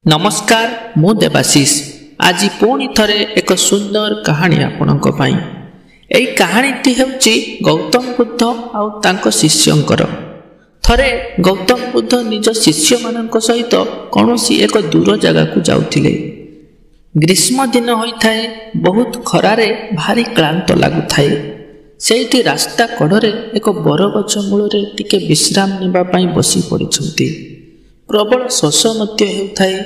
नमस्कार मु देवाशीष आज पुणी थरे एक सुंदर कहानी आपणक पई। एई कहानीटी हेउची गौतम बुद्ध आउ तांको शिष्यंकर। थरे गौतम बुद्ध निज शिष्य मानक सहित कौनसी एक दूर जगह को जाउथिले। ग्रीष्म दिन होइथाए, बहुत खरारे भारी क्लांत लागुथाए। सेठी रास्ता कड़े एक बरगछ मूल टिके विश्राम नेबा पई बसी पड़िछंती। प्रबल शोष मध्य हेउथाए।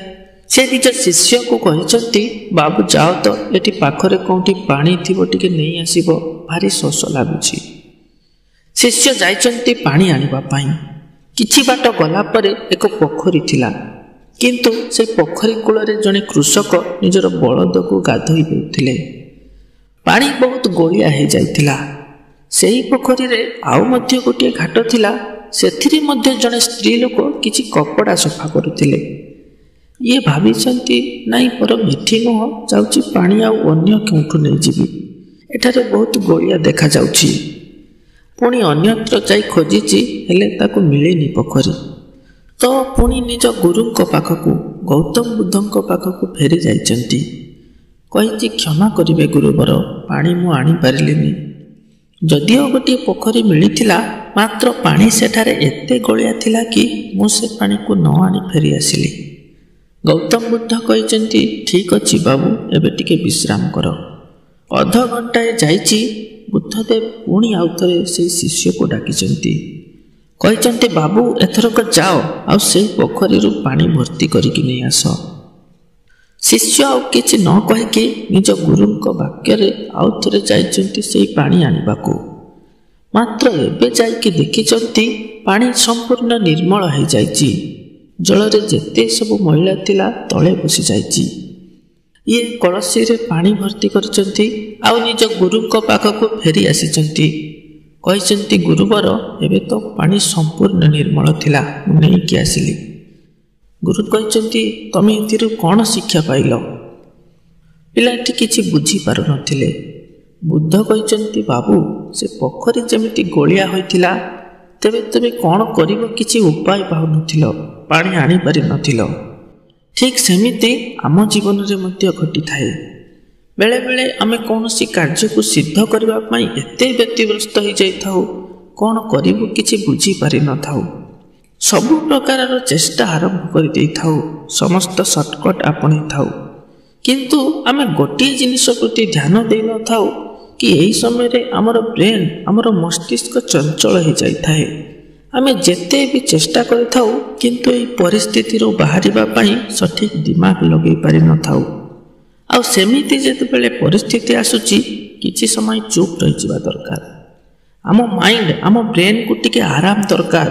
से निज शिष्य को कहते, बाबू जाओ तो एटी पाखरे कौटी पानी थिबो टिके नहीं आसीबो, भारी शोष लागुछि। शिष्य जाइचंती पानी आनिबा पई। किछि बाट गला परे एक पोखरी थिला, किंतु से पोखरी कूलरे जने कृषक निजर बलद को गाधोई देउथिले। पानी बहुत गोलिया हे जाइथिला। सेही पोखरी रे आउ मध्य गोटे घाट थिला, सेथिरे मध्य जने स्त्री लोक किछि कपड़ा सफा करुथिले। ये भाविचंती नाई पर मिठी नुह जाउची पानी आउ अन्य केउठु नै जिबी, एठारे बहुत गोलिया देखा जाउची। पुणी अन्यत्र जाई खोजिची, हेले ताकु मिलेनी पोखरी। तो पुणी निज गुरुंक पाखकु गौतम बुद्धंक पाखकु फेरी जाइचंती। कहिची, क्षमा करिवे गुरुवर, पानी मु आनी पारिलिनी। जदिओ गोटे पोखरी मिलिथिला, मात्र पानी सेठारे एते गोलिया थिला कि मु से पानी को न आनी फेरी आसिली। गौतम बुद्ध कहते, ठीक अच्छी बाबू, एबे टिके विश्राम कर। अध घंटाए जाइची, बुद्धदेव पुणी आउ थरे से शिष्य को डाकिचंती। कहते, बाबू एथरक जाओ आउ से पोखरी पानी भर्ती करिकी नहीं आस। शिष्य आउ किछि न कहिकी निज गुरुंक वाक्य आउ थरे जाइचंती से पानी आनिबाकू। मात्र एबे जाइकी देखिचंती पानी संपूर्ण निर्मल हो जाइची। जलरे जेते सब मैला थिला तले बसी जाइची। ये कलसी रे पानी भर्ती करचंती आउ निज गुरुंक पाखकु फेरी आसीचंती। कहिचंती, गुरुवर एबे तो पानी संपूर्ण निर्मल थिला, मु नै कि आसिली। गुरु कहिचंती, तमे एथिरु कोन शिक्षा पाइलो? पिलाटी किछि बुझी पारु नथिले। बुद्ध कहिचंती, बाबू से पोखरी जेमिति गोलिया होइथिला, तेबे तमे कोन करिवो किछि उपाय पाउ नथिलो, पानी आनी पारि नथिलो। ठीक सेमिति आम जीवन रे मध्य घटी थाए। बेले बेले आमे कौनसी कार्य को सिद्ध करबा पई एते व्यतिग्रस्त हो जाइथाउ, कोन करिवो किछि बुझी पारि न थाउ। सबु प्रकार चेष्टा आरंभ कर देइथाउ, समस्त शॉर्टकट आपणे थाउ, किंतु आमे गोटे जिनिस प्रति ध्यान देइ न थाउ कि एही समय रे हमर ब्रेन, हमर मस्तिष्क चंचल हो जाई थाए। आमे जेते भी चेष्टा करिथाउ, किंतु एही परिस्थिति रो बाहरिबा पई सठिक दिमाग लगेई पारि न थाउ। आ सेमिति जेतेबेले परिस्थिति आसुची, किछि समय चुप रहि जिबा दरकार। आम माइंड, आम ब्रेन को टिके आराम दरकार।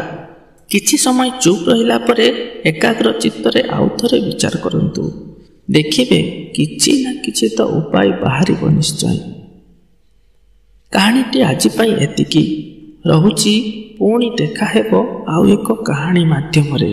किछि समय चुप रहिला परे एकाग्र चित्तरे आउ थरे विचार करंतु, देखिबे किछि ना किछि तो उपाय बाहरिबो निश्चय। कहानीटी आज पई एतिकी रहुची। पुणी देखा हेबो आउ एक कहानी माध्यम रे।